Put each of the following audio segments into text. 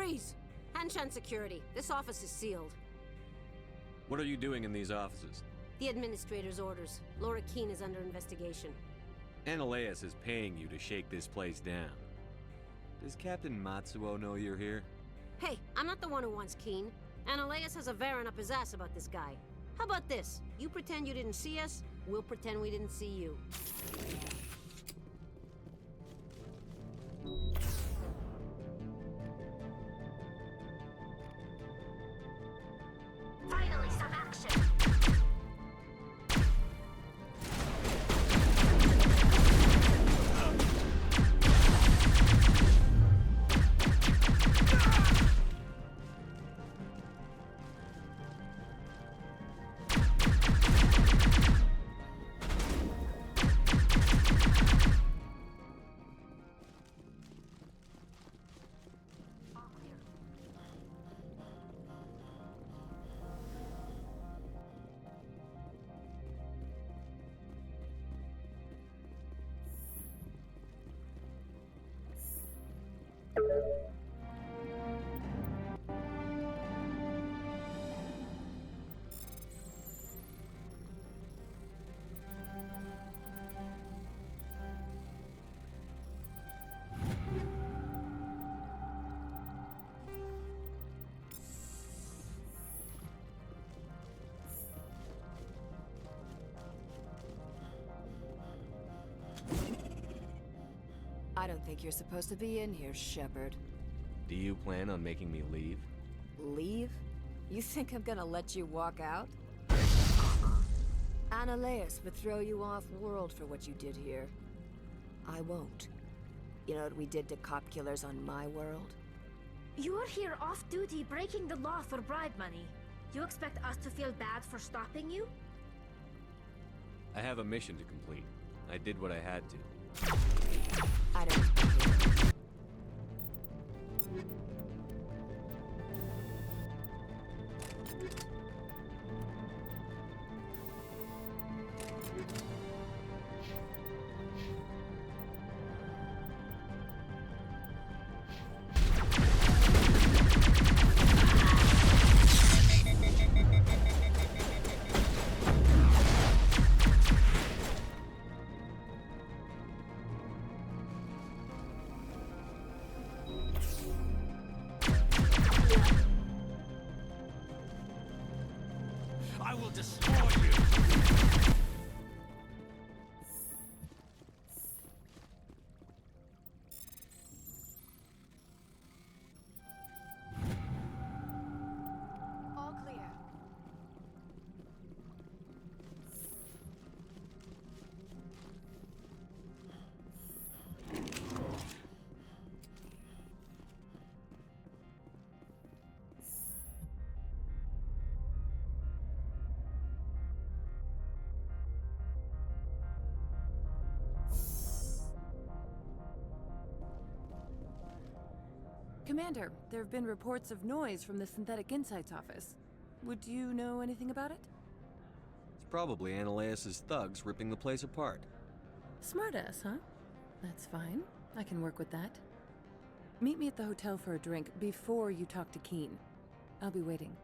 Freeze! Hanshan security. This office is sealed. What are you doing in these offices? The administrator's orders. Lorick is under investigation. Anoleis is paying you to shake this place down. Does Captain Matsuo know you're here? Hey, I'm not the one who wants Keen. Anoleis has a Varen up his ass about this guy. How about this? You pretend you didn't see us, we'll pretend we didn't see you. Finally, some action! I don't think you're supposed to be in here, Shepard. Do you plan on making me leave? Leave? You think I'm gonna let you walk out? Anoleis would throw you off-world for what you did here. I won't. You know what we did to cop killers on my world? You are here off-duty breaking the law for bribe money. You expect us to feel bad for stopping you? I have a mission to complete. I did what I had to. I don't. I will destroy you! All clear. Commander, there have been reports of noise from the Synthetic Insights office. Would you know anything about it? It's probably Anoleis' thugs ripping the place apart. Smartass, huh? That's fine. I can work with that. Meet me at the hotel for a drink before you talk to Keen. I'll be waiting.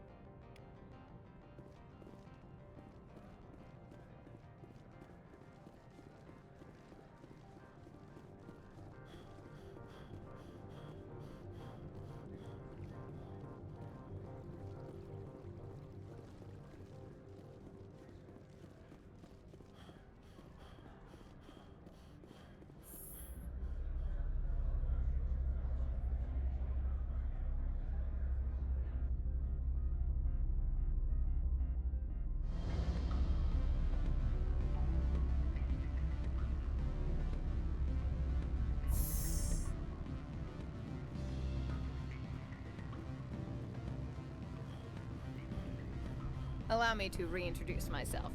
Allow me to reintroduce myself.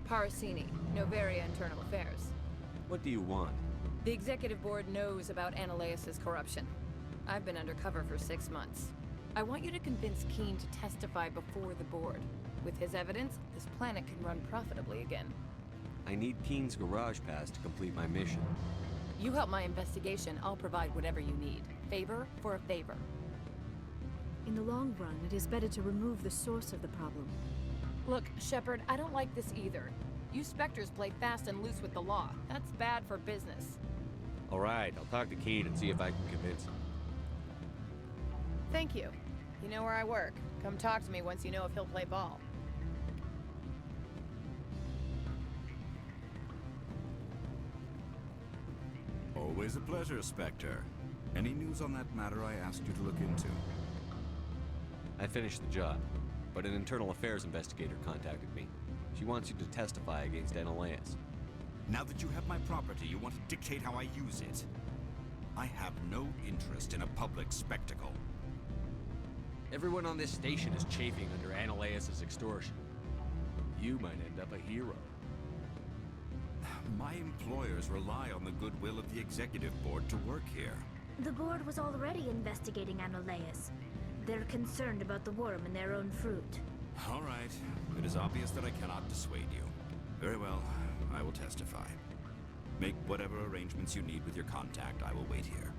Parasini, Noveria Internal Affairs. What do you want? The executive board knows about Anoleis' corruption. I've been undercover for 6 months. I want you to convince Keen to testify before the board. With his evidence, this planet can run profitably again. I need Keen's garage pass to complete my mission. You help my investigation, I'll provide whatever you need. Favor for a favor. In the long run, it is better to remove the source of the problem. Look, Shepard, I don't like this either. You Spectres play fast and loose with the law. That's bad for business. Alright, I'll talk to Keen and see if I can convince him. Thank you. You know where I work. Come talk to me once you know if he'll play ball. Always a pleasure, Spectre. Any news on that matter I asked you to look into? I finished the job, but an internal affairs investigator contacted me. She wants you to testify against Anoleis. Now that you have my property, you want to dictate how I use it. I have no interest in a public spectacle. Everyone on this station is chafing under Anoleis' extortion. You might end up a hero. My employers rely on the goodwill of the executive board to work here. The board was already investigating Anoleis. They're concerned about the worm in their own fruit. All right. It is obvious that I cannot dissuade you. Very well. I will testify. Make whatever arrangements you need with your contact. I will wait here.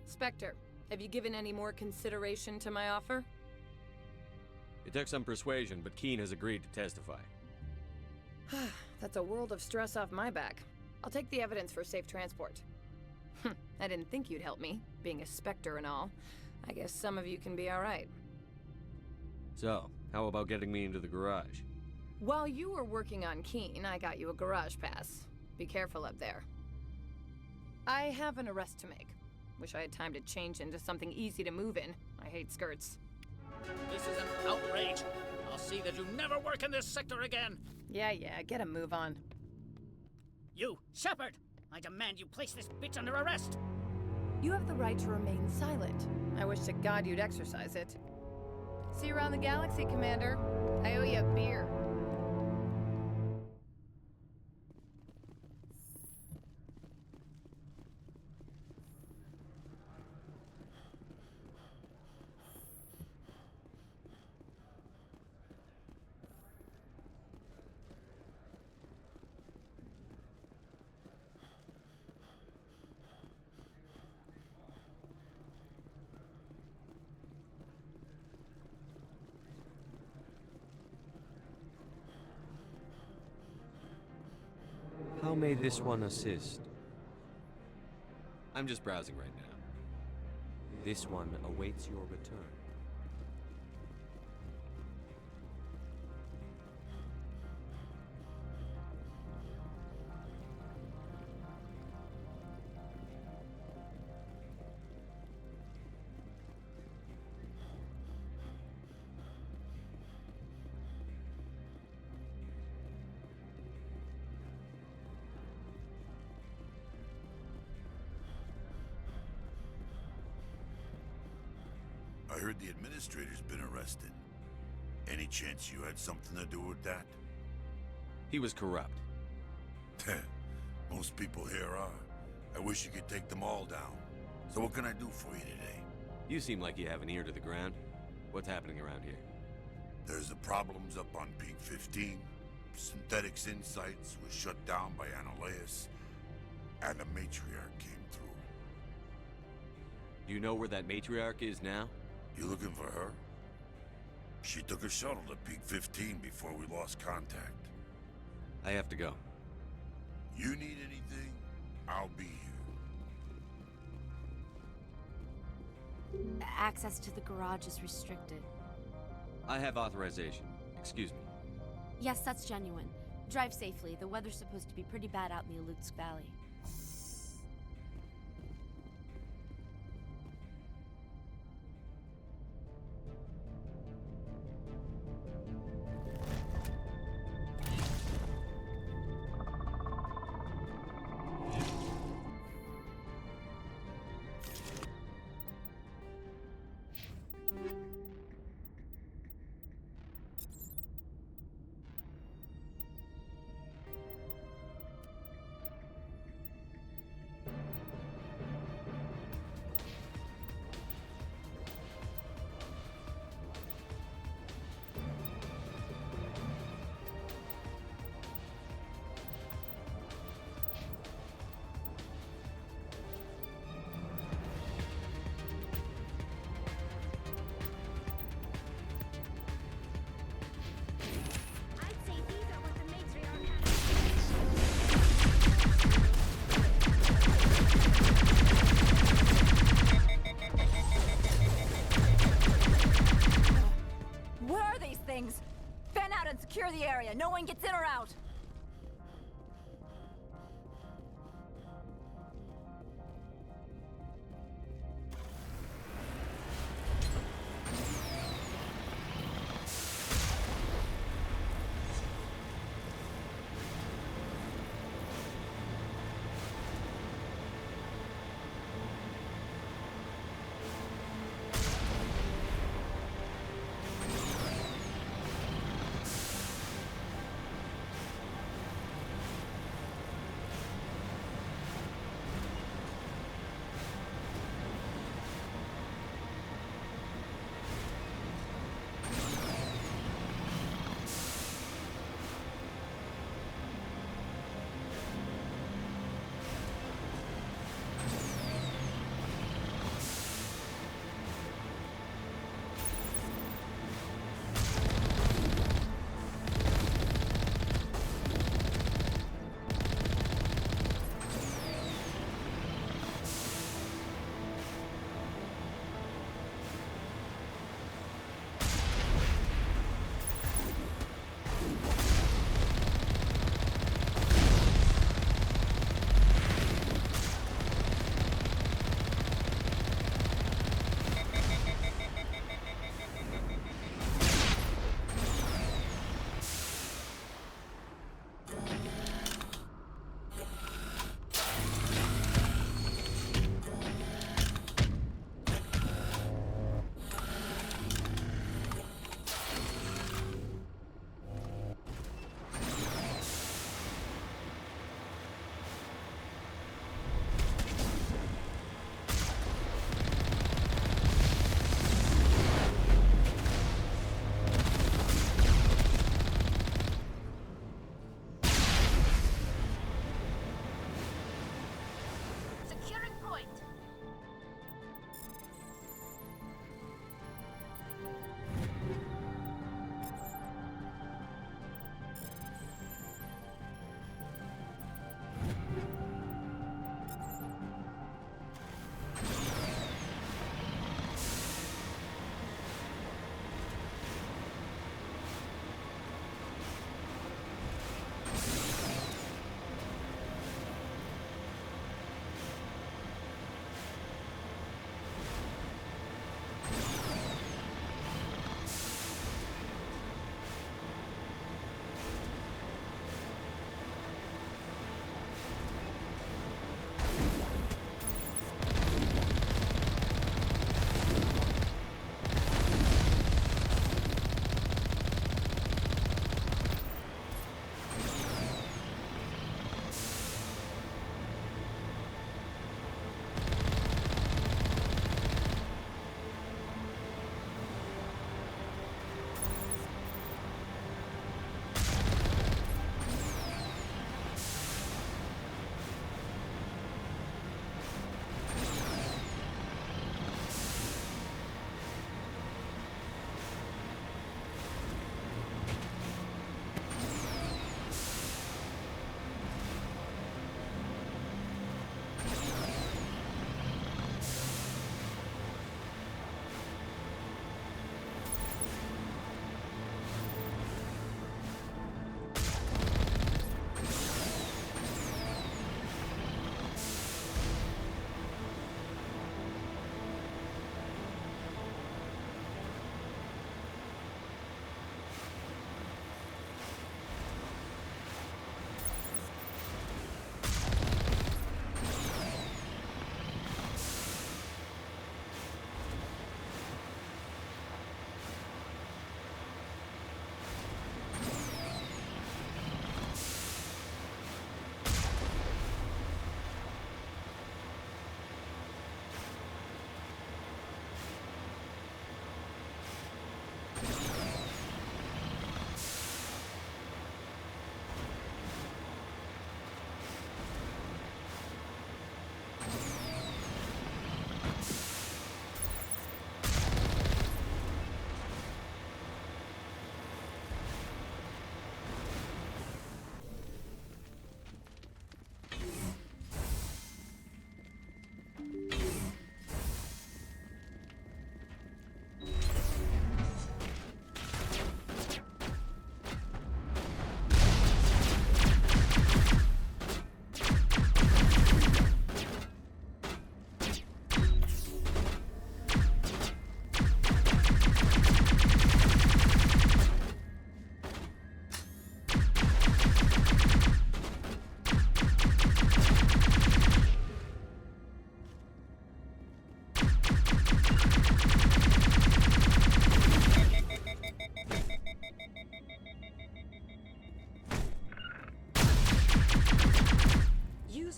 Spectre, have you given any more consideration to my offer? It took some persuasion, but Keen has agreed to testify. That's a world of stress off my back. I'll take the evidence for safe transport. I didn't think you'd help me, being a Spectre and all. I guess some of you can be alright. So, how about getting me into the garage? While you were working on Keen, I got you a garage pass. Be careful up there. I have an arrest to make. Wish I had time to change into something easy to move in. I hate skirts. This is an outrage. I'll see that you never work in this sector again. Yeah, get a move on. You, Shepard! I demand you place this bitch under arrest! You have the right to remain silent. I wish to God you'd exercise it. See you around the galaxy, Commander. I owe you a beer. How may this one assist? I'm just browsing right now. This one awaits your return. I heard the administrator's been arrested. Any chance you had something to do with that? He was corrupt. Most people here are. I wish you could take them all down. So what can I do for you today? You seem like you have an ear to the ground. What's happening around here? There's the problems up on Peak 15. Synthetics Insights was shut down by Anoleis. And the Matriarch came through. Do you know where that Matriarch is now? You looking for her? She took a shuttle to Peak 15 before we lost contact. I have to go. You need anything? I'll be here. Access to the garage is restricted. I have authorization. Excuse me. Yes, that's genuine. Drive safely. The weather's supposed to be pretty bad out in the Alutsk Valley.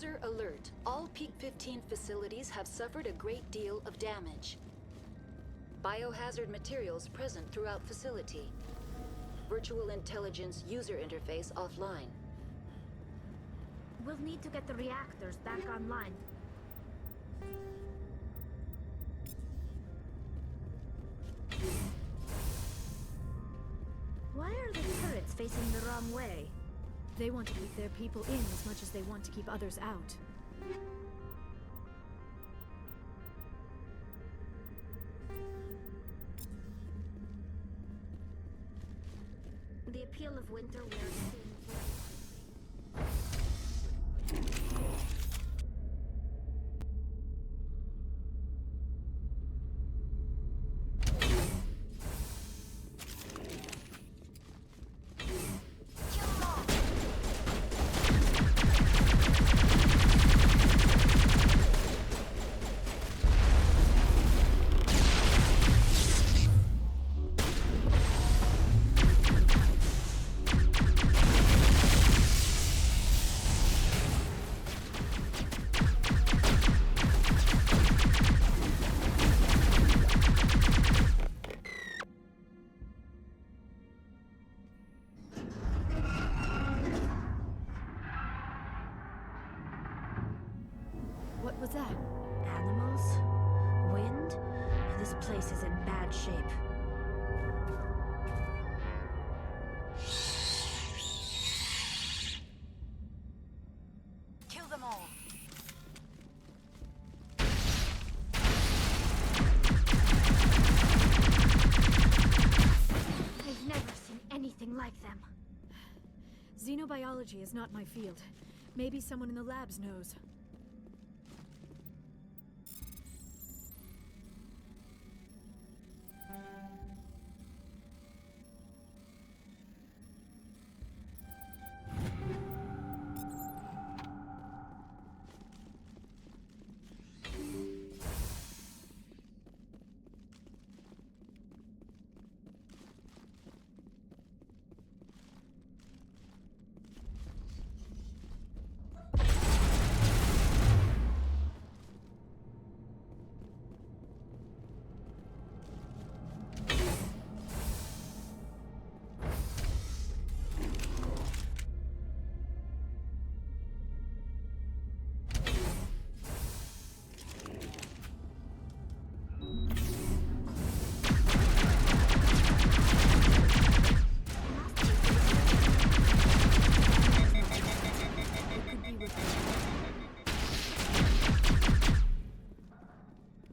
User alert. All Peak 15 facilities have suffered a great deal of damage. Biohazard materials present throughout facility. Virtual intelligence user interface offline. We'll need to get the reactors back online. Why are the turrets facing the wrong way? They want to keep their people in as much as they want to keep others out. The appeal of winter wears thin. What was that? Animals? Wind? This place is in bad shape. Kill them all. I've never seen anything like them. Xenobiology is not my field. Maybe someone in the labs knows.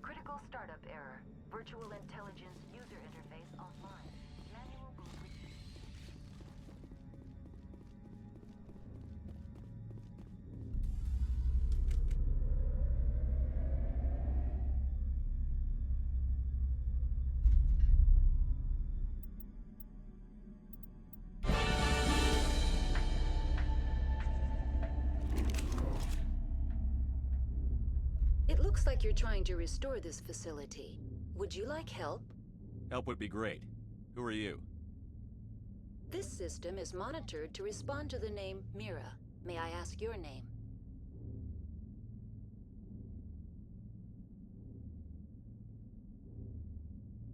Critical startup error. Virtual intelligence user interface offline. Manual boot. It looks like you're trying to restore this facility. Would you like help? Help would be great. Who are you? This system is monitored to respond to the name Mira. May I ask your name?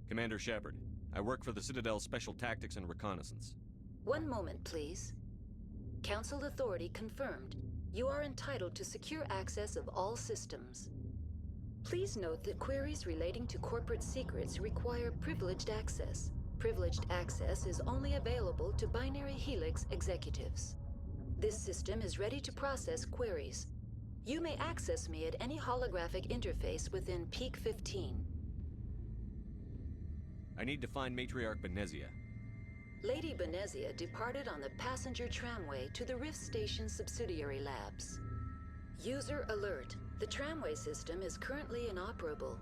Commander Shepard. I work for the Citadel's Special Tactics and Reconnaissance. One moment, please. Council authority confirmed. You are entitled to secure access of all systems. Please note that queries relating to corporate secrets require privileged access. Privileged access is only available to Binary Helix executives. This system is ready to process queries. You may access me at any holographic interface within Peak 15. I need to find Matriarca Benezia. Lady Benezia departed on the passenger tramway to the Rift Station subsidiary labs. User alert. The tramway system is currently inoperable.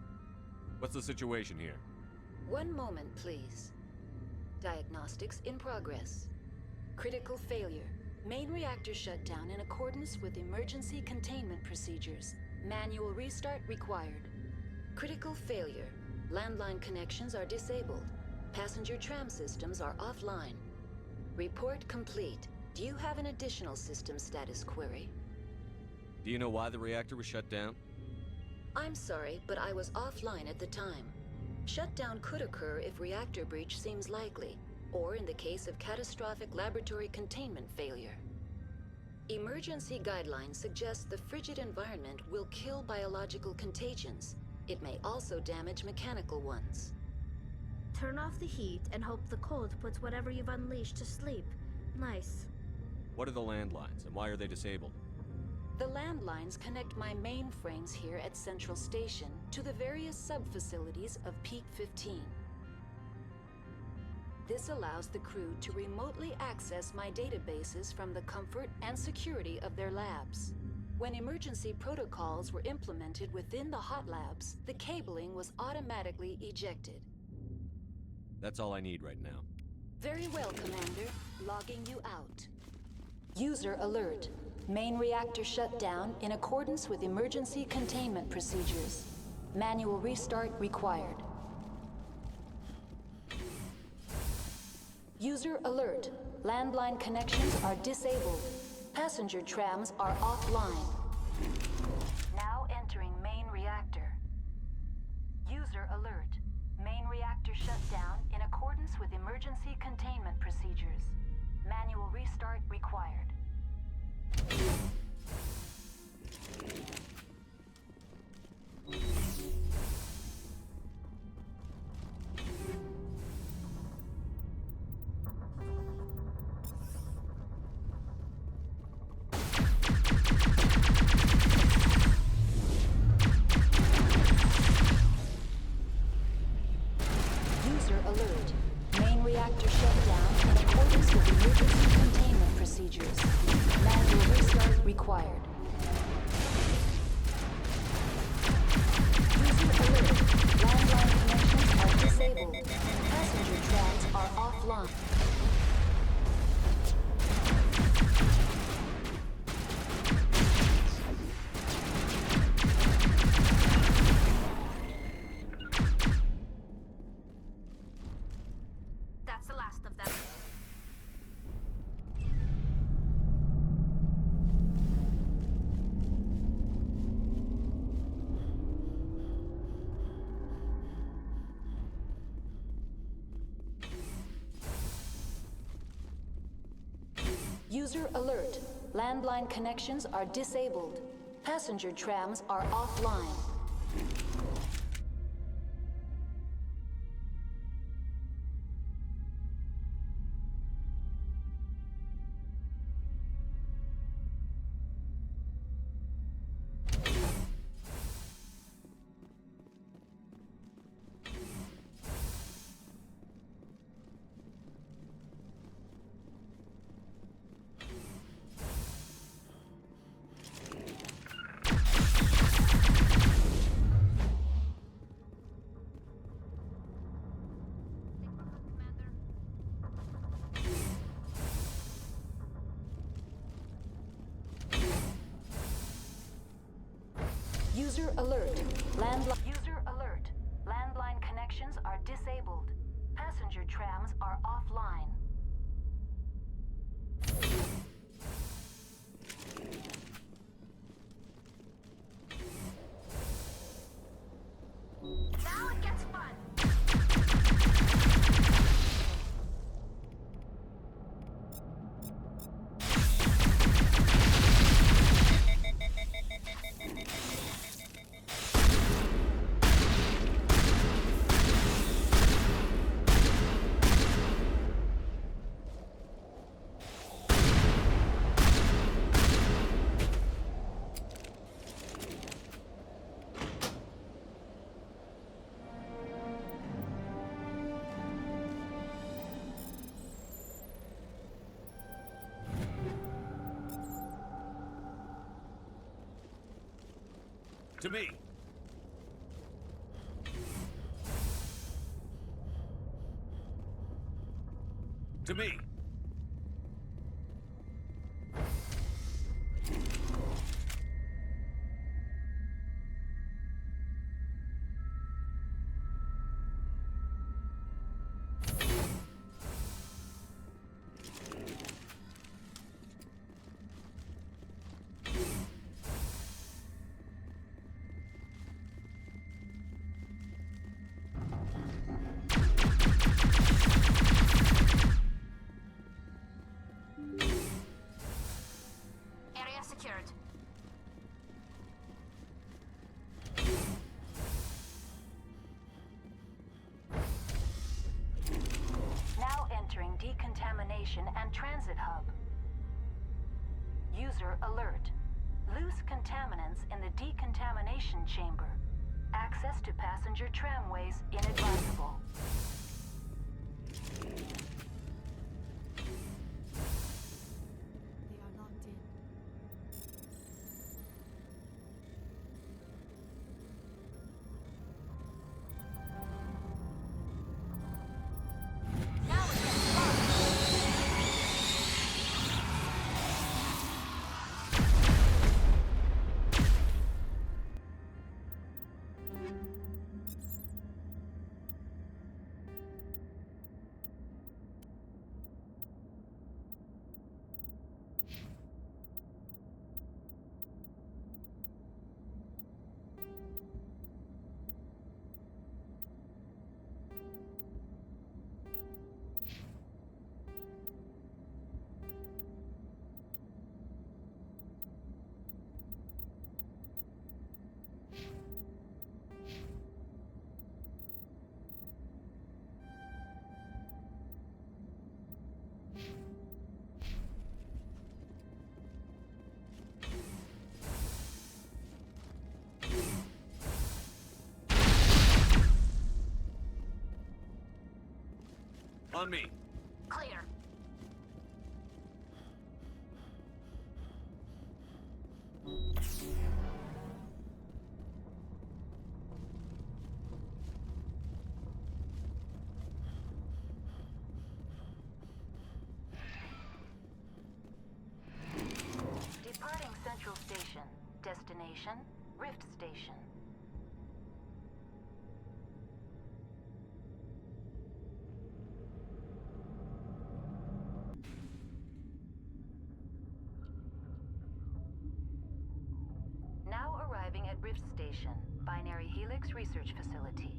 What's the situation here? One moment, please. Diagnostics in progress. Critical failure. Main reactor shutdown in accordance with emergency containment procedures. Manual restart required. Critical failure. Landline connections are disabled. Passenger tram systems are offline. Report complete. Do you have an additional system status query? Do you know why the reactor was shut down? I'm sorry, but I was offline at the time. Shutdown could occur if reactor breach seems likely, or in the case of catastrophic laboratory containment failure. Emergency guidelines suggest the frigid environment will kill biological contagions. It may also damage mechanical ones. Turn off the heat and hope the cold puts whatever you've unleashed to sleep. Nice. What are the landlines, and why are they disabled? The landlines connect my mainframes here at Central Station to the various sub-facilities of Peak 15. This allows the crew to remotely access my databases from the comfort and security of their labs. When emergency protocols were implemented within the hot labs, the cabling was automatically ejected. That's all I need right now. Very well, Commander. Logging you out. User alert. Main reactor shut down in accordance with emergency containment procedures. Manual restart required. User alert. Landline connections are disabled. Passenger trams are offline. Now entering main reactor. User alert. Main reactor shut down in accordance with emergency containment procedures. Manual restart required. User alert. Main reactor shut down in accordance with emergency containment procedures. Manual restart required. User alert. Landline connections are disabled. Passenger trams are offline. That's the last of them. User alert. Landline connections are disabled. Passenger trams are offline. User alert. User alert. Landline connections are disabled. Passenger trams are offline. Now it gets fun. To me! To me! User alert. Loose contaminants in the decontamination chamber. Access to passenger tramways inadvisable. They are locked in. On me. Clear. Departing Central Station. Destination, Rift Station. Now arriving at Rift Station, Binary Helix Research Facility.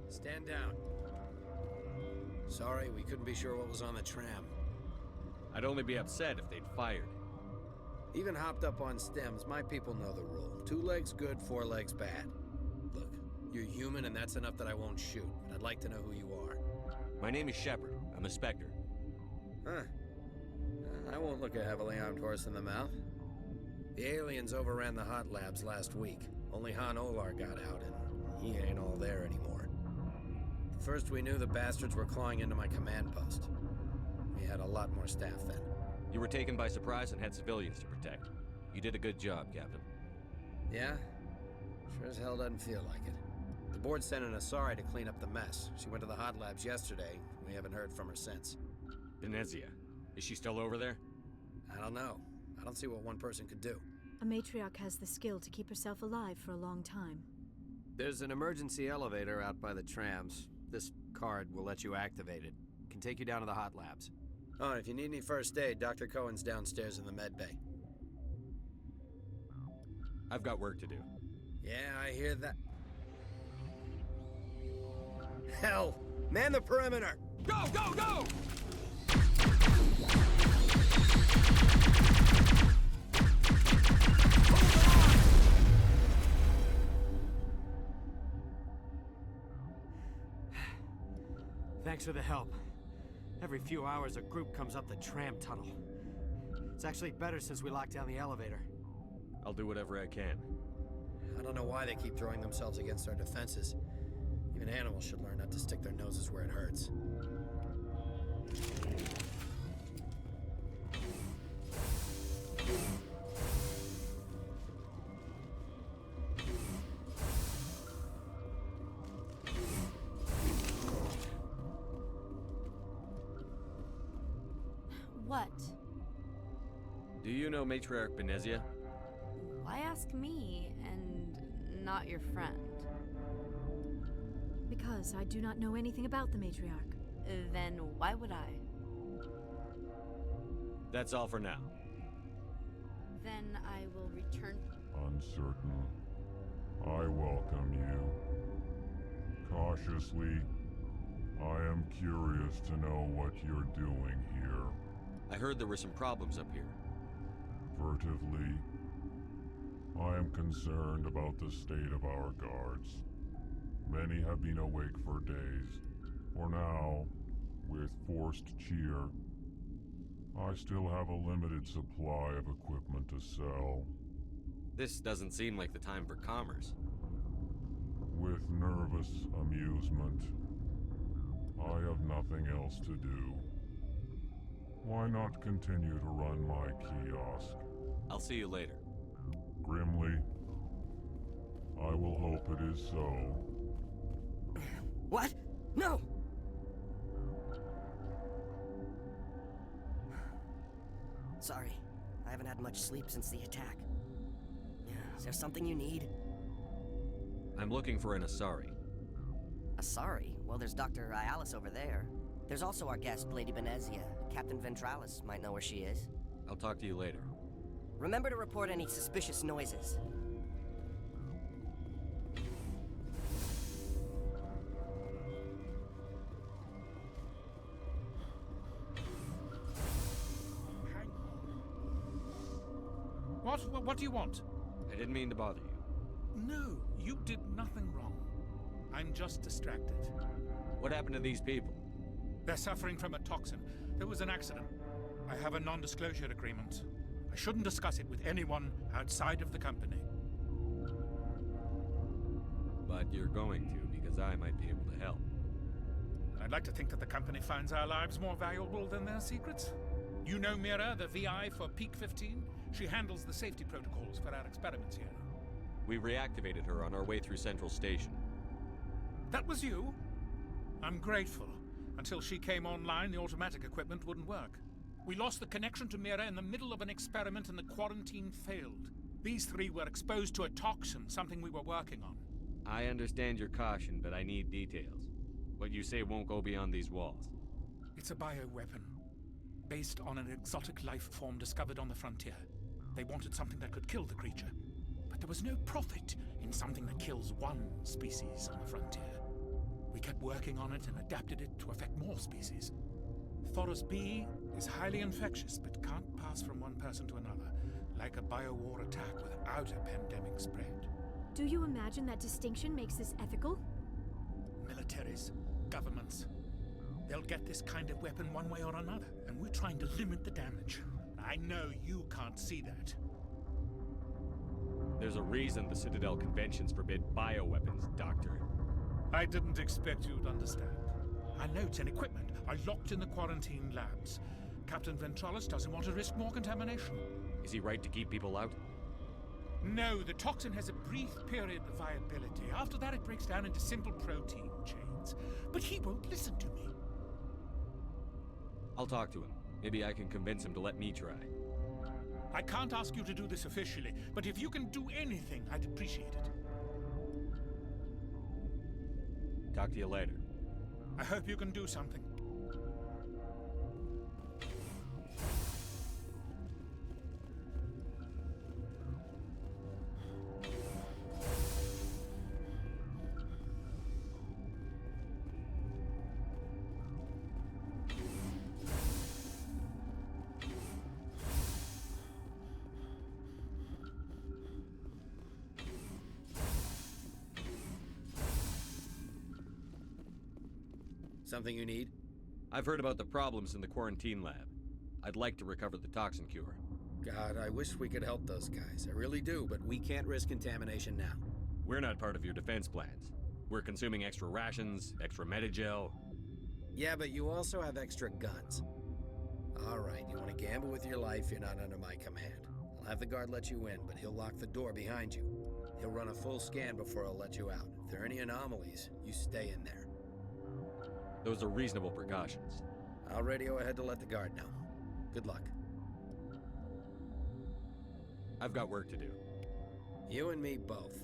Stand down. Sorry, we couldn't be sure what was on the tram. I'd only be upset if they'd fired. Even hopped up on stems, my people know the rule. 2 legs good, 4 legs bad. Look, you're human and that's enough that I won't shoot. But I'd like to know who you are. My name is Shepard. I'm a Spectre. Huh. I won't look a heavily armed horse in the mouth. The aliens overran the hot labs last week. Only Han Olar got out and he ain't all there anymore. First we knew the bastards were clawing into my command post. We had a lot more staff then. You were taken by surprise and had civilians to protect. You did a good job, Captain. Yeah? Sure as hell doesn't feel like it. The board sent an Asari to clean up the mess. She went to the hot labs yesterday. We haven't heard from her since. Benezia. Is she still over there? I don't know. I don't see what one person could do. A matriarch has the skill to keep herself alive for a long time. There's an emergency elevator out by the trams. This card will let you activate it. Can take you down to the hot labs. Oh, and if you need any first aid, Dr. Cohen's downstairs in the med bay. I've got work to do. Yeah, I hear that. Hell! Man the perimeter! Go, go, go! Thanks for the help. Every few hours, a group comes up the tram tunnel. It's actually better since we locked down the elevator. I'll do whatever I can. I don't know why they keep throwing themselves against our defenses. Even animals should learn not to stick their noses where it hurts. What? Do you know Matriarca Benezia? Why ask me and not your friend? Because I do not know anything about the Matriarch. Then why would I? That's all for now. Then I will return. Uncertain. I welcome you. Cautiously, I am curious to know what you're doing here. I heard there were some problems up here. Furtively, I am concerned about the state of our guards. Many have been awake for days. For now, with forced cheer, I still have a limited supply of equipment to sell. This doesn't seem like the time for commerce. With nervous amusement, I have nothing else to do. Why not continue to run my kiosk? I'll see you later. Grimly, I will hope it is so. What? No! Sorry, I haven't had much sleep since the attack. Is there something you need? I'm looking for an Asari. Asari? Well, there's Dr. Ayalis over there. There's also our guest, Lady Benezia. Captain Ventralis might know where she is. I'll talk to you later. Remember to report any suspicious noises. What do you want? I didn't mean to bother you. No, you did nothing wrong. I'm just distracted. What happened to these people? They're suffering from a toxin. There was an accident. I have a non-disclosure agreement. I shouldn't discuss it with anyone outside of the company. But you're going to, because I might be able to help. I'd like to think that the company finds our lives more valuable than their secrets. You know Mira, the VI for Peak 15? She handles the safety protocols for our experiments here. We reactivated her on our way through Central Station. That was you? I'm grateful. Until she came online, the automatic equipment wouldn't work. We lost the connection to Mira in the middle of an experiment and the quarantine failed. These three were exposed to a toxin, something we were working on. I understand your caution, but I need details. What you say won't go beyond these walls. It's a bioweapon, based on an exotic life form discovered on the frontier. They wanted something that could kill the creature, but there was no profit in something that kills one species on the frontier. We kept working on it and adapted it to affect more species. Thoros B is highly infectious, but can't pass from one person to another, like a biowar attack without a pandemic spread. Do you imagine that distinction makes this ethical? Militaries, governments, they'll get this kind of weapon one way or another, and we're trying to limit the damage. I know you can't see that. There's a reason the Citadel conventions forbid bioweapons, Doctor. I didn't expect you'd understand. Our notes and equipment are locked in the quarantine labs. Captain Ventralis doesn't want to risk more contamination. Is he right to keep people out? No, the toxin has a brief period of viability. After that, it breaks down into simple protein chains. But he won't listen to me. I'll talk to him. Maybe I can convince him to let me try. I can't ask you to do this officially, but if you can do anything, I'd appreciate it. Talk to you later. I hope you can do something. Something you need? I've heard about the problems in the quarantine lab. I'd like to recover the toxin cure. God, I wish we could help those guys. I really do, but we can't risk contamination now. We're not part of your defense plans. We're consuming extra rations, extra Medigel. Yeah, but you also have extra guns. All right, you want to gamble with your life, you're not under my command. I'll have the guard let you in, but he'll lock the door behind you. He'll run a full scan before he'll let you out. If there are any anomalies, you stay in there. Those are reasonable precautions. I'll radio ahead to let the guard know. Good luck. I've got work to do. You and me both.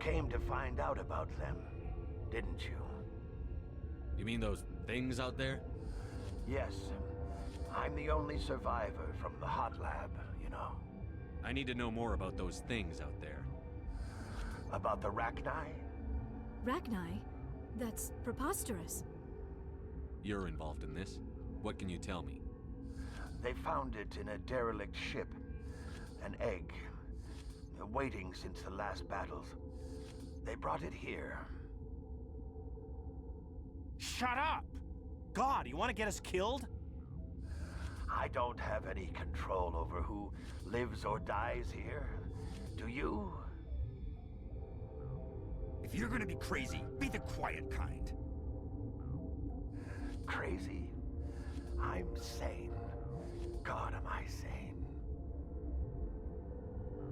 came to find out about them, didn't you? You mean those things out there? Yes. I'm the only survivor from the hot lab, you know. I need to know more about those things out there. About the Rachni? Rachni? That's preposterous. You're involved in this. What can you tell me? They found it in a derelict ship. An egg. Waiting since the last battles. They brought it here. Shut up! God, you want to get us killed? I don't have any control over who lives or dies here. Do you? If you're gonna be crazy, be the quiet kind. Crazy? I'm sane. God, am I sane?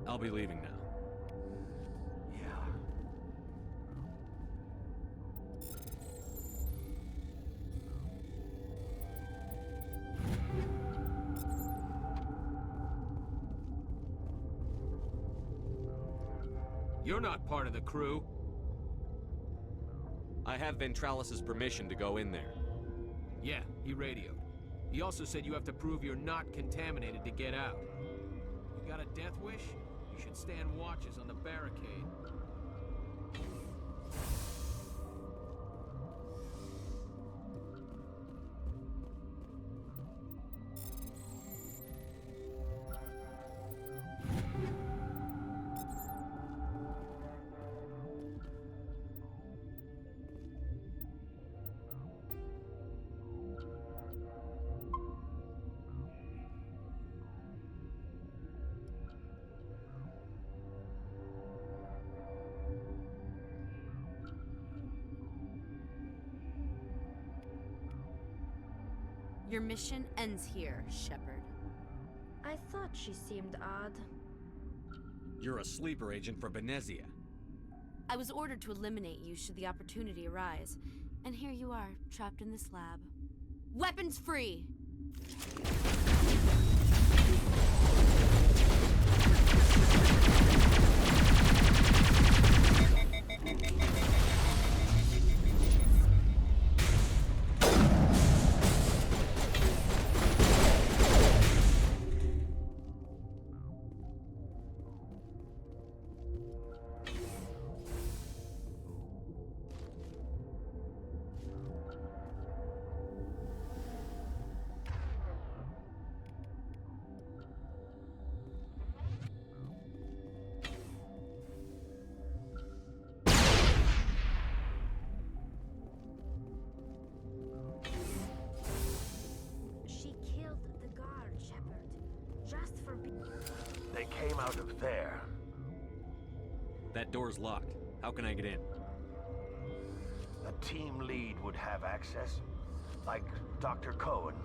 I'll be leaving now. Yeah. You're not part of the crew. I have Ventralis's permission to go in there. Yeah, he radioed. He also said you have to prove you're not contaminated to get out. You got a death wish? You should stand watches on the barricade. Your mission ends here, Shepard. I thought she seemed odd. You're a sleeper agent for Benezia. I was ordered to eliminate you should the opportunity arise. And here you are, trapped in this lab. Weapons free! They came out of there. That door's locked. How can I get in? A team lead would have access. Like Dr. Cohen.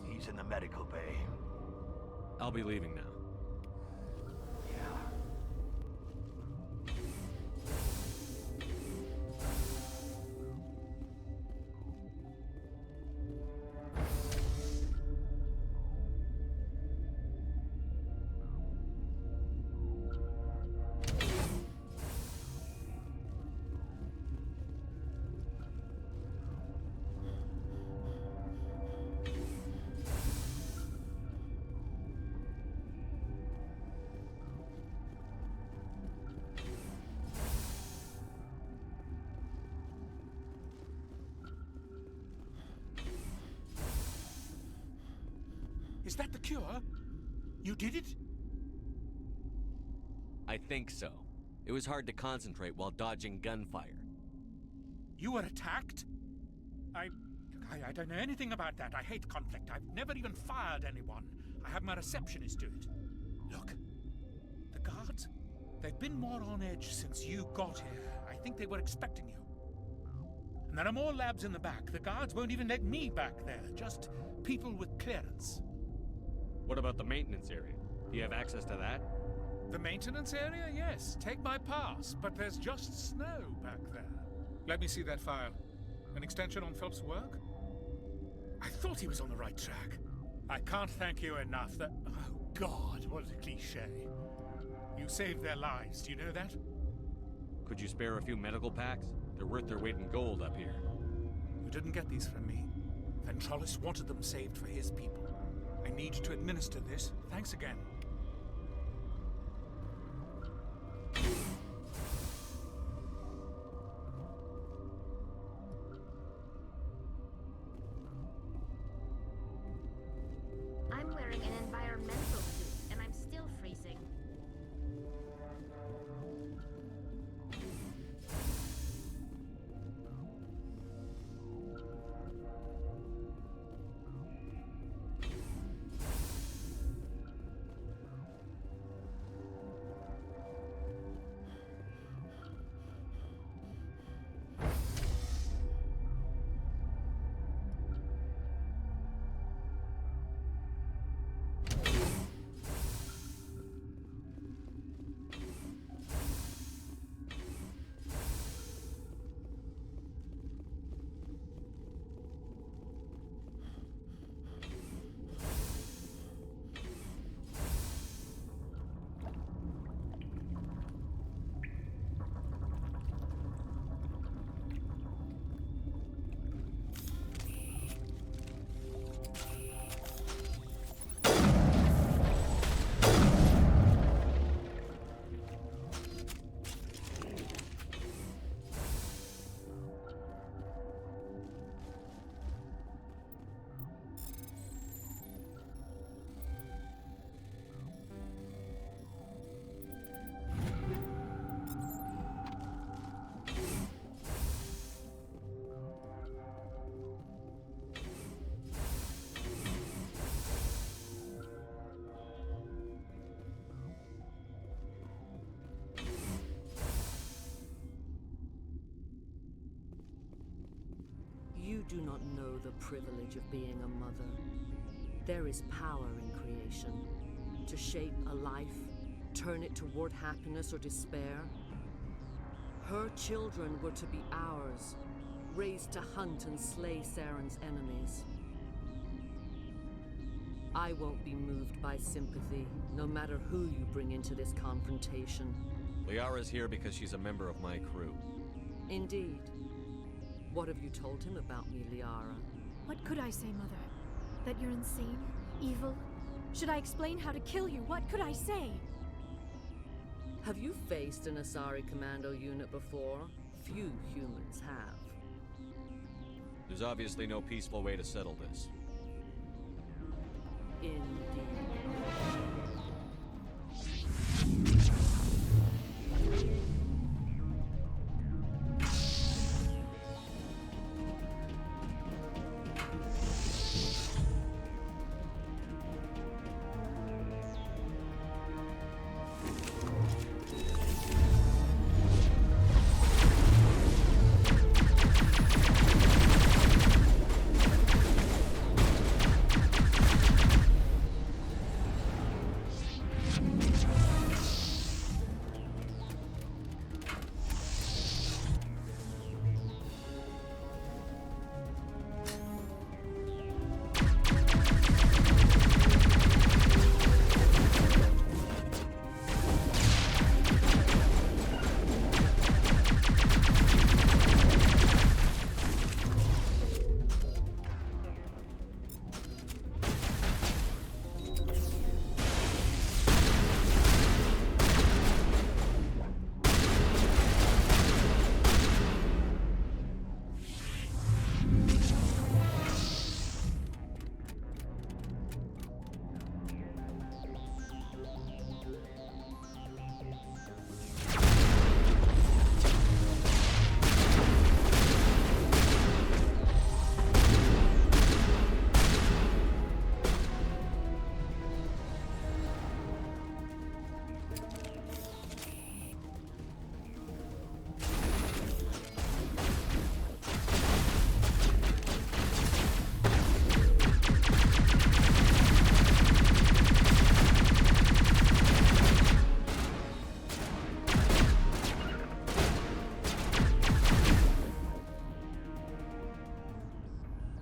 He's in the medical bay. I'll be leaving now. Is that the cure? You did it? I think so. It was hard to concentrate while dodging gunfire. You were attacked? I don't know anything about that. I hate conflict. I've never even fired anyone. I have my receptionist do it. Look, the guards, they've been more on edge since you got here. I think they were expecting you. And there are more labs in the back. The guards won't even let me back there. Just people with clearance. What about the maintenance area? Do you have access to that? The maintenance area? Yes. Take my pass. But there's just snow back there. Let me see that file. An extension on Phelps' work? I thought he was on the right track. I can't thank you enough that... Oh, God, what a cliché. You saved their lives. Do you know that? Could you spare a few medical packs? They're worth their weight in gold up here. You didn't get these from me. Ventralis wanted them saved for his people. I need to administer this. Thanks again. I'm wearing an environmental suit, and I'm still freezing. You do not know the privilege of being a mother. There is power in creation. To shape a life, turn it toward happiness or despair. Her children were to be ours, raised to hunt and slay Serán's enemies. I won't be moved by sympathy, no matter who you bring into this confrontation. Liara's here because she's a member of my crew. Indeed. What have you told him about me, Liara? What could I say, Mother? That you're insane? Evil? Should I explain how to kill you? What could I say? Have you faced an Asari commando unit before? Few humans have. There's obviously no peaceful way to settle this. Indeed.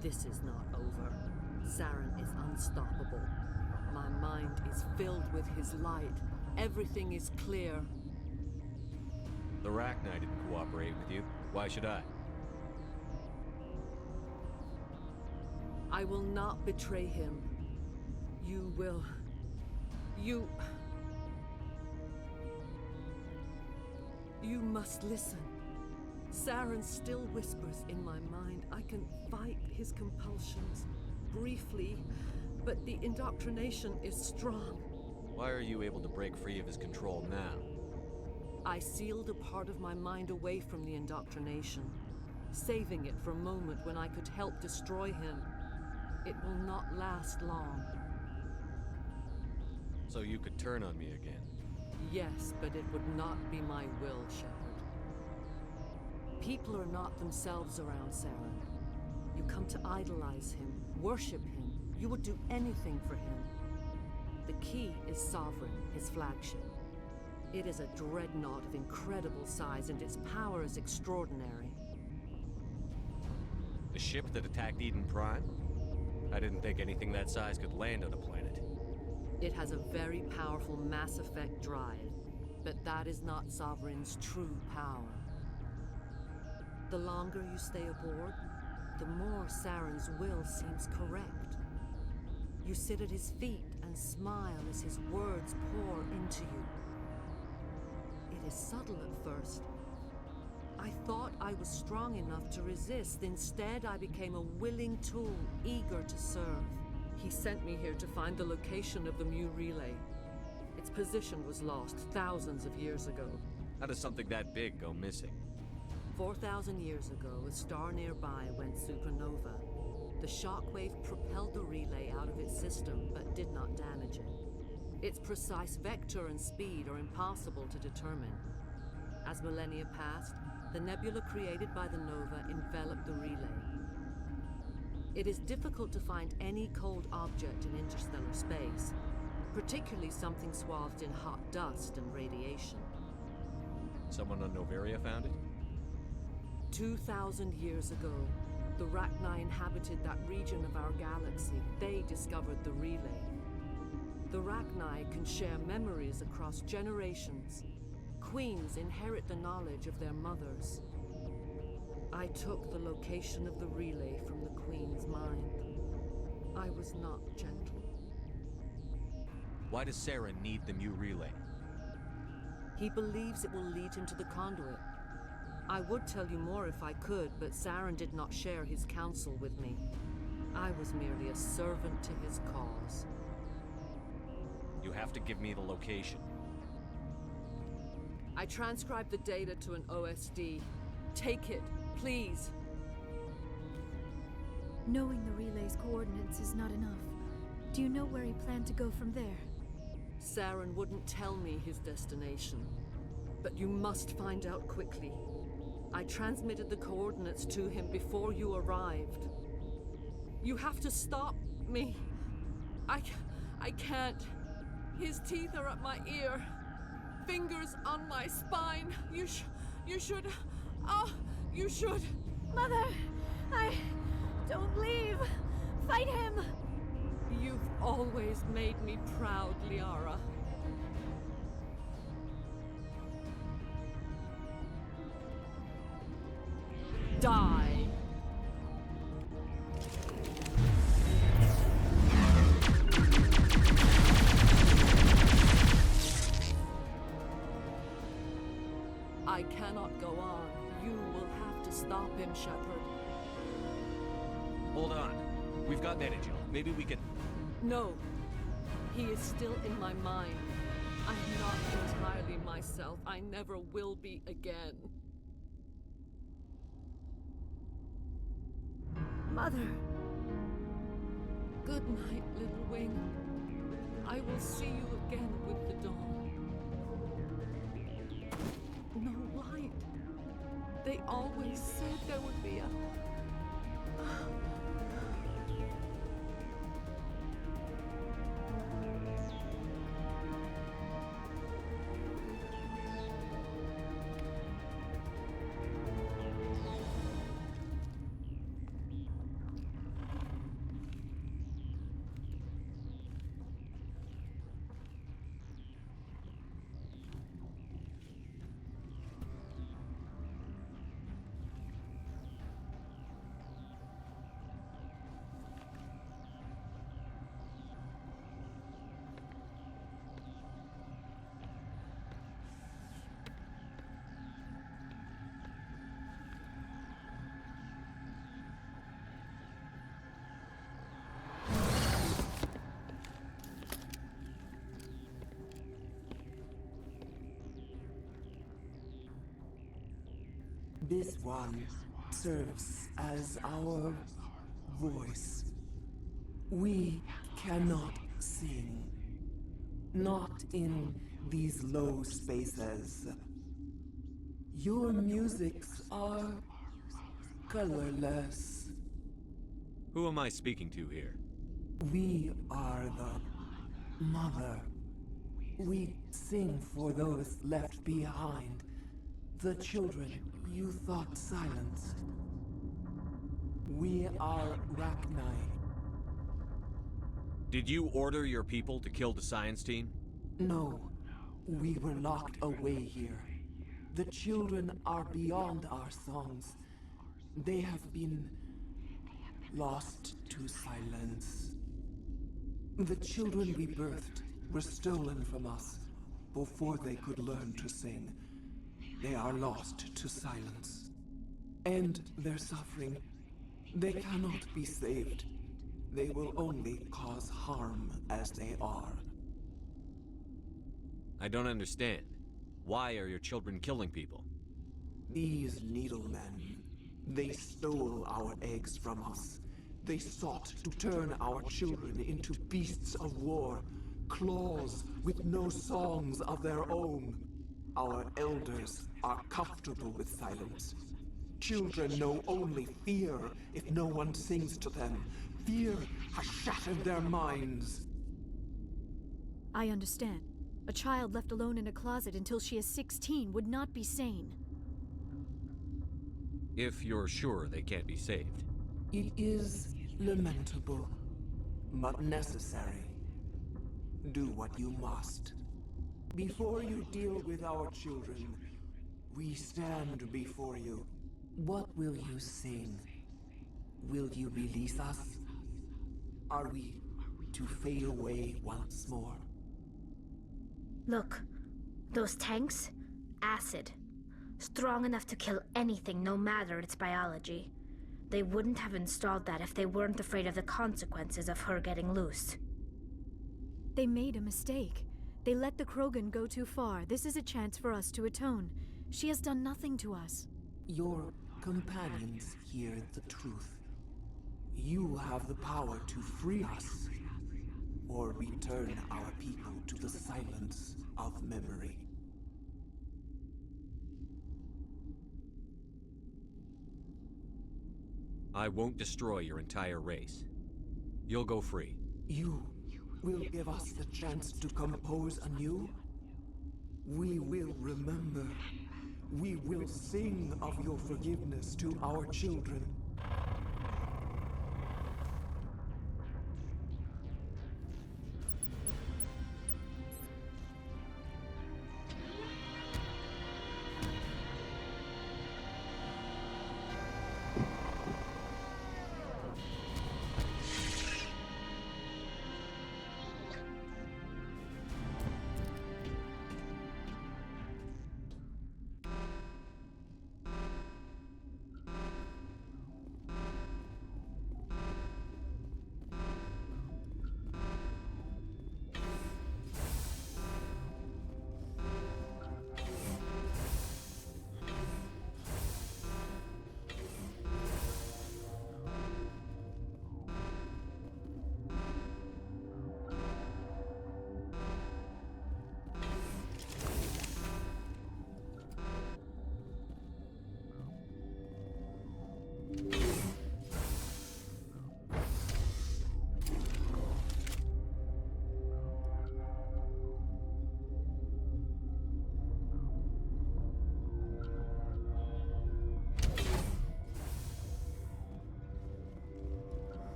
This is not over. Serán is unstoppable. My mind is filled with his light. Everything is clear. The Rachni didn't cooperate with you. Why should I? I will not betray him. You will. You must listen. Saren still whispers in my mind. I can fight his compulsions briefly, but the indoctrination is strong. Why are you able to break free of his control now? I sealed a part of my mind away from the indoctrination, saving it for a moment when I could help destroy him. It will not last long. So you could turn on me again? Yes, but it would not be my will, Shepard. People are not themselves around Saren. You come to idolize him, worship him. You would do anything for him. The key is Sovereign, his flagship. It is a dreadnought of incredible size, and its power is extraordinary. The ship that attacked Eden Prime? I didn't think anything that size could land on a planet. It has a very powerful Mass Effect drive, but that is not Sovereign's true power. The longer you stay aboard, the more Saren's will seems correct. You sit at his feet and smile as his words pour into you. It is subtle at first. I thought I was strong enough to resist. Instead, I became a willing tool, eager to serve. He sent me here to find the location of the Mu relay. Its position was lost thousands of years ago. How does something that big go missing? 4,000 years ago, a star nearby went supernova. The shockwave propelled the relay out of its system, but did not damage it. Its precise vector and speed are impossible to determine. As millennia passed, the nebula created by the nova enveloped the relay. It is difficult to find any cold object in interstellar space, particularly something swathed in hot dust and radiation. Someone on Noveria found it? 2,000 years ago, the Rachni inhabited that region of our galaxy. They discovered the relay. The Rachni can share memories across generations. Queens inherit the knowledge of their mothers. I took the location of the relay from the Queen's mind. I was not gentle. Why does Saren need the Mu relay? He believes it will lead him to the conduit. I would tell you more if I could, but Saren did not share his counsel with me. I was merely a servant to his cause. You have to give me the location. I transcribed the data to an OSD. Take it, please. Knowing the relay's coordinates is not enough. Do you know where he planned to go from there? Saren wouldn't tell me his destination, but you must find out quickly. I transmitted the coordinates to him before you arrived. You have to stop me. I can't. His teeth are at my ear. Fingers on my spine. You should. Oh, you should. Mother, don't leave. Fight him. You've always made me proud, Liara. Die. I cannot go on. You will have to stop him, Shepard. Hold on. We've got energy. Maybe we can... No. He is still in my mind. I'm not entirely myself. I never will be again. Mother. Good night, little wing. I will see you again with the dawn. No light. They always said there would be a... This one serves as our voice. We cannot sing. Not in these low spaces. Your musics are colorless. Who am I speaking to here? We are the mother. We sing for those left behind. The children you thought silenced. We are Rachni. Did you order your people to kill the science team? No. We were locked away here. The children are beyond our songs. They have been lost to silence. The children we birthed were stolen from us before they could learn to sing. They are lost to silence. And their suffering, they cannot be saved. They will only cause harm as they are. I don't understand. Why are your children killing people? These needlemen, they stole our eggs from us. They sought to turn our children into beasts of war, claws with no songs of their own. Our elders are comfortable with silence. Children know only fear if no one sings to them. Fear has shattered their minds. I understand. A child left alone in a closet until she is 16 would not be sane. If you're sure they can't be saved. It is lamentable, but necessary. Do what you must. Before you deal with our children, we stand before you. What will you sing? Will you release us? Are we to fade away once more? Look, those tanks? Acid. Strong enough to kill anything, no matter its biology. They wouldn't have installed that if they weren't afraid of the consequences of her getting loose. They made a mistake. They let the Krogan go too far. This is a chance for us to atone. She has done nothing to us. Your companions hear the truth. You have the power to free us, or return our people to the silence of memory. I won't destroy your entire race. You'll go free. You will give us the chance to compose anew? We will remember. We will sing of your forgiveness to our children.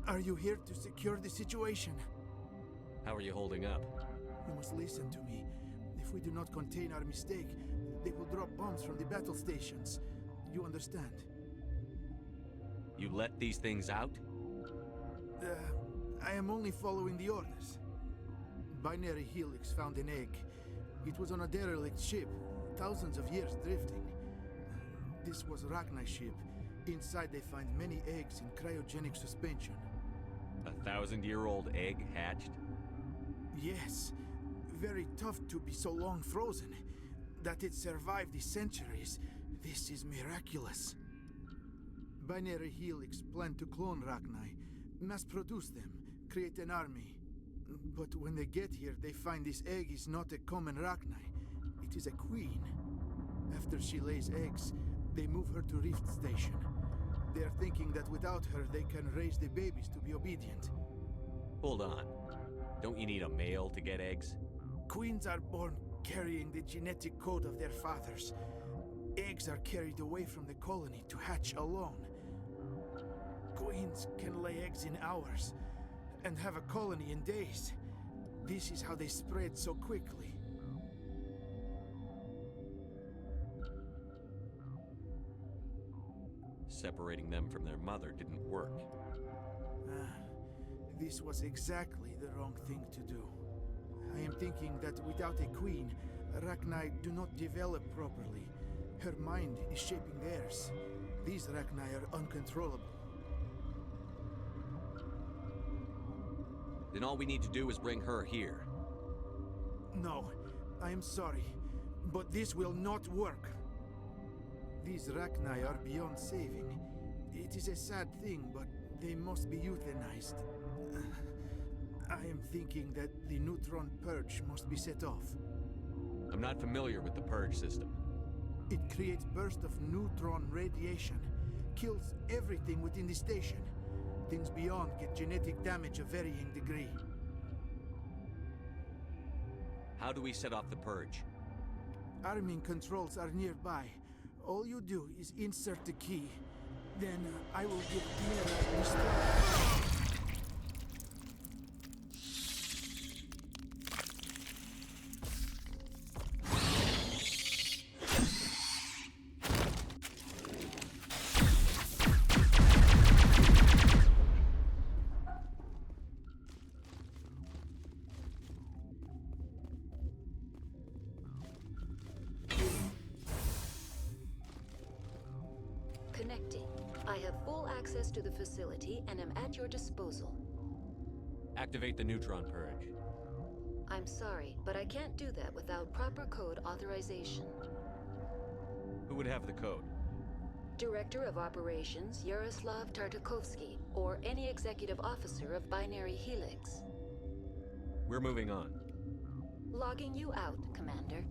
Are you here to secure the situation? How are you holding up? You must listen to me. If we do not contain our mistake, they will drop bombs from the battle stations. You understand? You let these things out? I am only following the orders. Binary Helix found an egg. It was on a derelict ship, thousands of years drifting. This was Rachni's ship. Inside they find many eggs in cryogenic suspension. 1,000-year-old egg hatched? Yes. Very tough to be so long frozen. That it survived the centuries, this is miraculous. Binary Helix plan to clone Rachni, mass-produce them, create an army. But when they get here, they find this egg is not a common Rachni. It is a queen. After she lays eggs, they move her to Rift Station. They are thinking that without her, they can raise the babies to be obedient. Hold on. Don't you need a male to get eggs? Queens are born carrying the genetic code of their fathers. Eggs are carried away from the colony to hatch alone. Queens can lay eggs in hours and have a colony in days. This is how they spread so quickly. Separating them from their mother didn't work. This was exactly the wrong thing to do. I am thinking that without a queen, Rachni do not develop properly. Her mind is shaping theirs. These Rachni are uncontrollable. Then all we need to do is bring her here. No, I am sorry, but this will not work. These Rachni are beyond saving. It is a sad thing, but they must be euthanized. I am thinking that the neutron purge must be set off. I'm not familiar with the purge system. It creates bursts of neutron radiation, kills everything within the station. Things beyond get genetic damage of varying degree. How do we set off the purge? Arming controls are nearby. All you do is insert the key. Then I will give Mira the start. Connecting. I have full access to the facility and am at your disposal. Activate the neutron purge. I'm sorry, but I can't do that without proper code authorization. Who would have the code? Director of Operations Yaroslav Tartakovsky, or any executive officer of Binary Helix. We're moving on. Logging you out, Commander.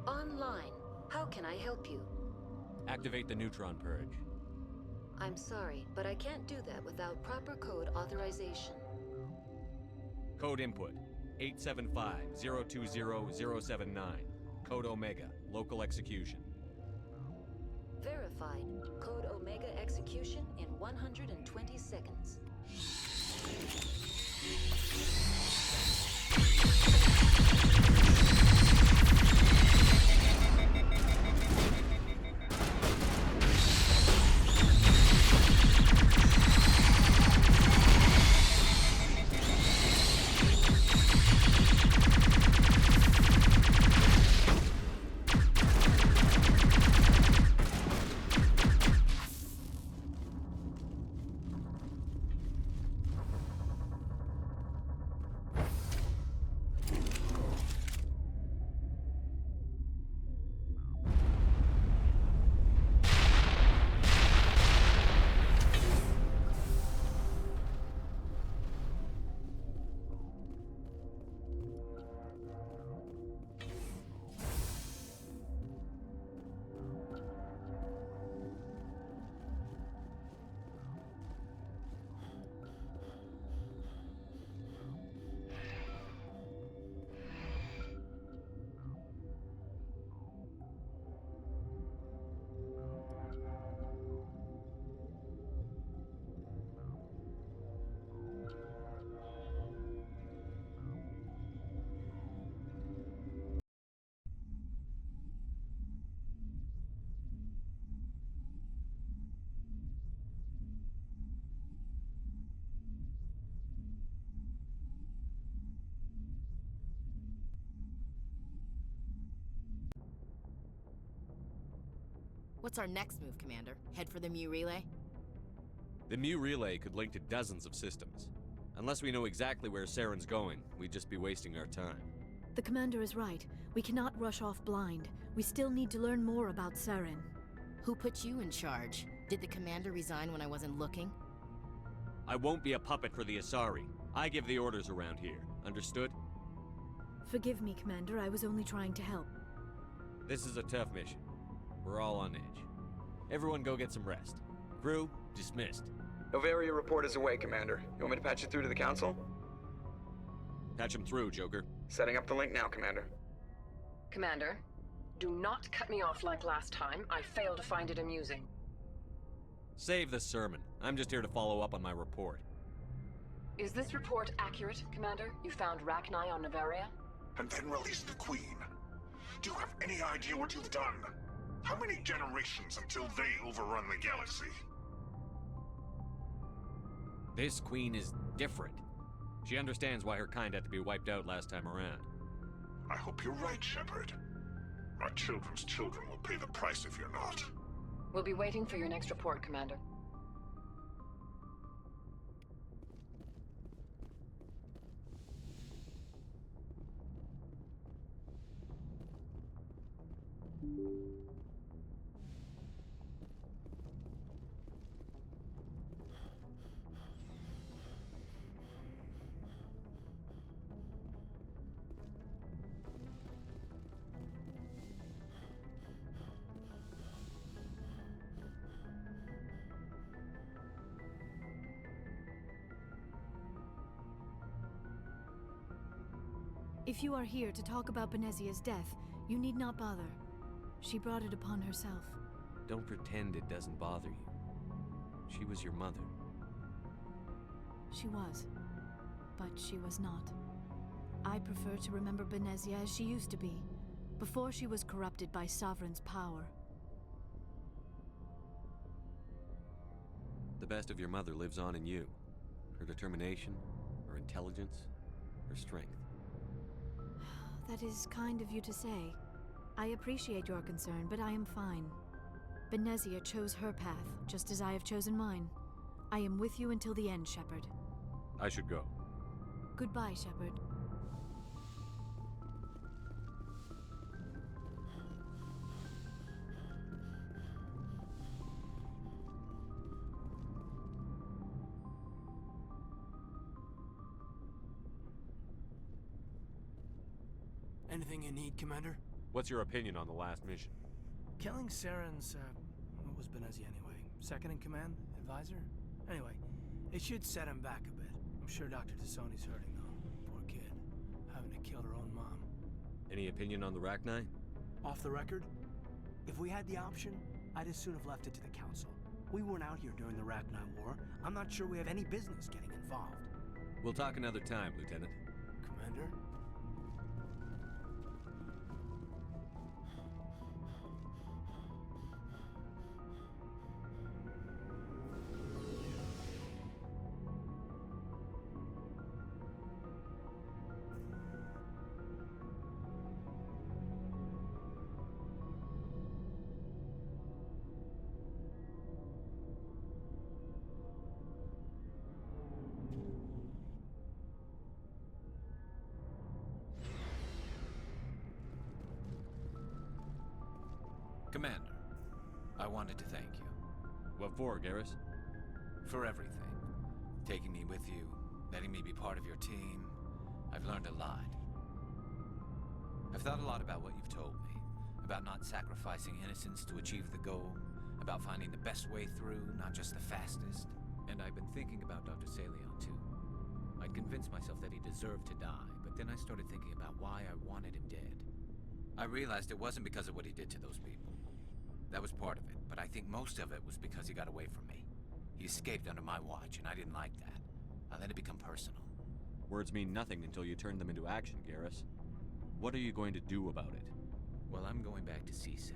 Online. How can I help you? Activate the neutron purge. I'm sorry, but I can't do that without proper code authorization. Code input 875-020-079. Code Omega. Local execution. Verified. Code Omega execution in 120 seconds. What's our next move, Commander? Head for the Mu relay? The Mu relay could link to dozens of systems. Unless we know exactly where Seren's going, we'd just be wasting our time. The commander is right. We cannot rush off blind. We still need to learn more about Seren. Who put you in charge? Did the commander resign when I wasn't looking? I won't be a puppet for the Asari. I give the orders around here. Understood? Forgive me, Commander. I was only trying to help. This is a tough mission. We're all on edge. Everyone go get some rest. Crew, dismissed. Noveria report is away, Commander. You want me to patch it through to the Council? Patch him through, Joker. Setting up the link now, Commander. Commander, do not cut me off like last time. I failed to find it amusing. Save the sermon. I'm just here to follow up on my report. Is this report accurate, Commander? You found Rachni on Noveria? And then released the Queen. Do you have any idea what you've done? How many generations until they overrun the galaxy? This Queen is different. She understands why her kind had to be wiped out last time around. I hope you're right, Shepard. My children's children will pay the price if you're not. We'll be waiting for your next report, Commander. If you are here to talk about Benezia's death, you need not bother. She brought it upon herself. Don't pretend it doesn't bother you. She was your mother. She was, but she was not. I prefer to remember Benezia as she used to be, before she was corrupted by Sovereign's power. The best of your mother lives on in you. Her determination, her intelligence, her strength. That is kind of you to say. I appreciate your concern, but I am fine. Benezia chose her path, just as I have chosen mine. I am with you until the end, Shepard. I should go. Goodbye, Shepard. Anything you need, Commander? What's your opinion on the last mission? Killing Seren's, what was Benezia anyway? Second in command? Advisor? Anyway, it should set him back a bit. I'm sure Dr. Tassoni's hurting, though. Poor kid. Having to kill her own mom. Any opinion on the Rachni? Off the record? If we had the option, I'd as soon have left it to the Council. We weren't out here during the Rachni War. I'm not sure we have any business getting involved. We'll talk another time, Lieutenant. Commander? Commander, I wanted to thank you. What for, Garrus? For everything. Taking me with you, letting me be part of your team. I've learned a lot. I've thought a lot about what you've told me. About not sacrificing innocence to achieve the goal. About finding the best way through, not just the fastest. And I've been thinking about Dr. Saleon, too. I'd convinced myself that he deserved to die, but then I started thinking about why I wanted him dead. I realized it wasn't because of what he did to those people. That was part of it, but I think most of it was because he got away from me. He escaped under my watch, and I didn't like that. I let it become personal. Words mean nothing until you turn them into action, Garrus. What are you going to do about it? Well, I'm going back to CSEC.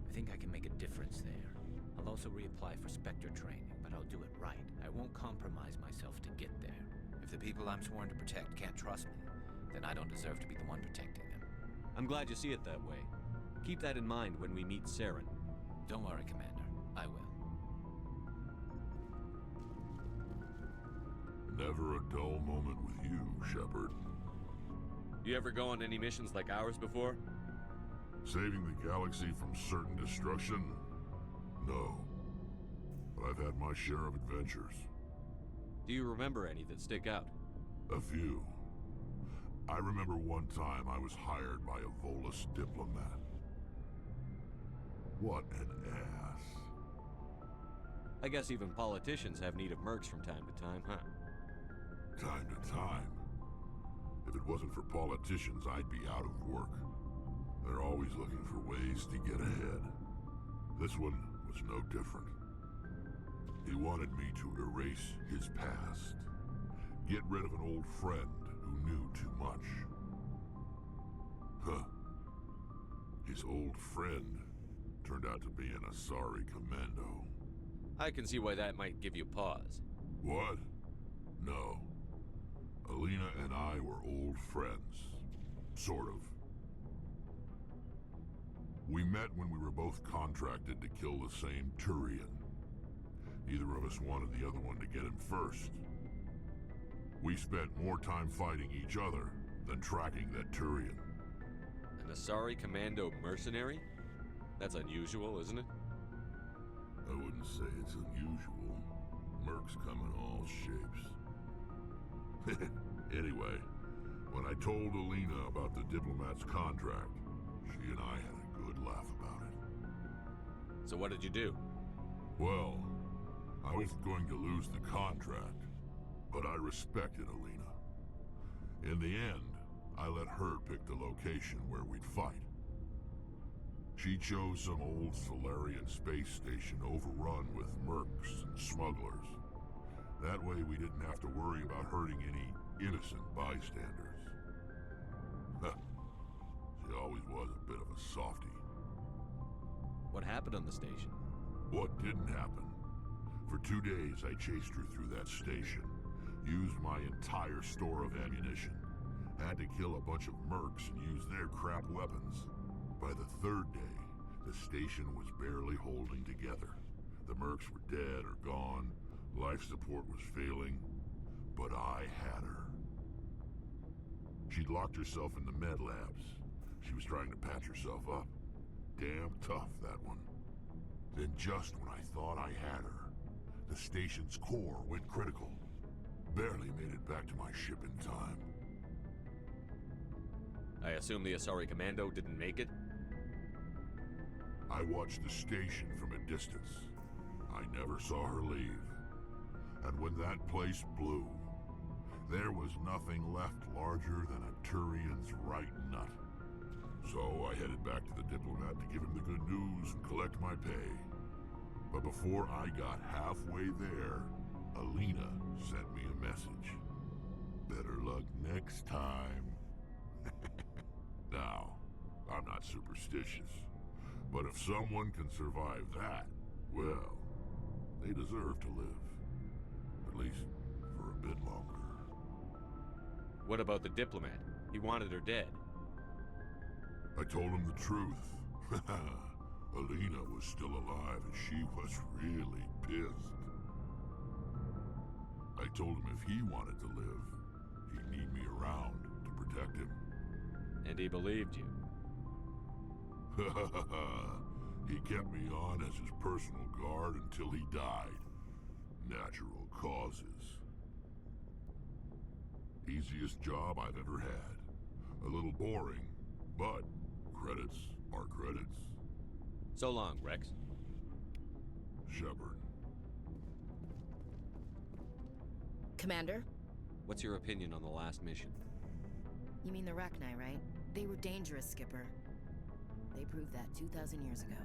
I think I can make a difference there. I'll also reapply for Spectre training, but I'll do it right. I won't compromise myself to get there. If the people I'm sworn to protect can't trust me, then I don't deserve to be the one protecting them. I'm glad you see it that way. Keep that in mind when we meet Seren. Don't worry, Commander. I will. Never a dull moment with you, Shepard. You ever go on any missions like ours before? Saving the galaxy from certain destruction? No. But I've had my share of adventures. Do you remember any that stick out? A few. I remember one time I was hired by a Volus diplomat. What an ass. I guess even politicians have need of mercs from time to time, huh? Time to time. If it wasn't for politicians, I'd be out of work. They're always looking for ways to get ahead. This one was no different. He wanted me to erase his past. Get rid of an old friend who knew too much. Huh. His old friend turned out to be an Asari commando. I can see why that might give you pause. What? No. Alina and I were old friends. Sort of. We met when we were both contracted to kill the same Turian. Neither of us wanted the other one to get him first. We spent more time fighting each other than tracking that Turian. An Asari commando mercenary? That's unusual, isn't it? I wouldn't say it's unusual. Mercs come in all shapes. Anyway, when I told Alina about the diplomat's contract, she and I had a good laugh about it. So what did you do? Well, I wasn't going to lose the contract, but I respected Alina. In the end, I let her pick the location where we'd fight. She chose some old Solarian space station overrun with mercs and smugglers. That way we didn't have to worry about hurting any innocent bystanders. She always was a bit of a softie. What happened on the station? What didn't happen? For 2 days I chased her through that station, used my entire store of ammunition, had to kill a bunch of mercs and use their crap weapons. By the 3rd day, the station was barely holding together. The mercs were dead or gone, life support was failing, but I had her. She'd locked herself in the med labs. She was trying to patch herself up. Damn tough, that one. Then just when I thought I had her, the station's core went critical. Barely made it back to my ship in time. I assume the Asari commando didn't make it? I watched the station from a distance. I never saw her leave. And when that place blew, there was nothing left larger than a Turian's right nut. So I headed back to the diplomat to give him the good news and collect my pay. But before I got halfway there, Alina sent me a message. Better luck next time. Now, I'm not superstitious, but if someone can survive that, well, they deserve to live. At least for a bit longer. What about the diplomat? He wanted her dead. I told him the truth. Alina was still alive and she was really pissed. I told him if he wanted to live, he'd need me around to protect him. And he believed you. He kept me on as his personal guard until he died. Natural causes. Easiest job I've ever had. A little boring, but credits are credits. So long, Rex. Shepard. Commander? What's your opinion on the last mission? You mean the Rachni, right? They were dangerous, Skipper. They proved that 2,000 years ago.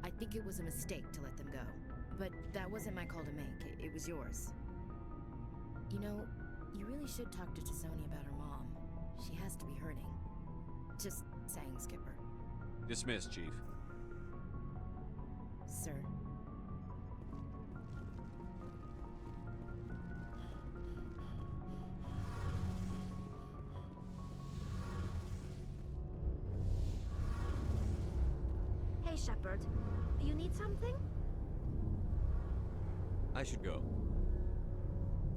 I think it was a mistake to let them go. But that wasn't my call to make. It was yours. You know, you really should talk to T'Soni about her mom. She has to be hurting. Just saying, Skipper. Dismissed, Chief. Sir. Hey, Shepard. You need something? I should go.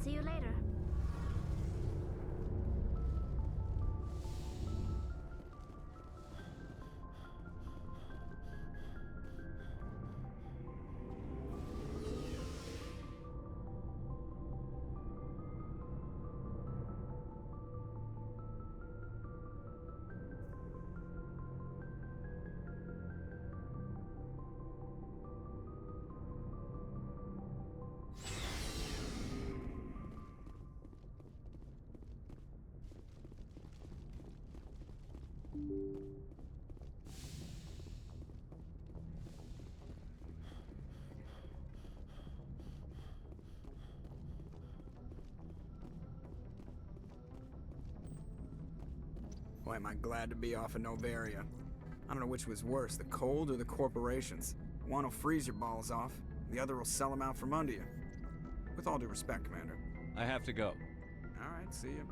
See you later. Boy, am I glad to be off of Noveria. I don't know which was worse, the cold or the corporations. One will freeze your balls off, the other will sell them out from under you. With all due respect, Commander. I have to go. All right, see you.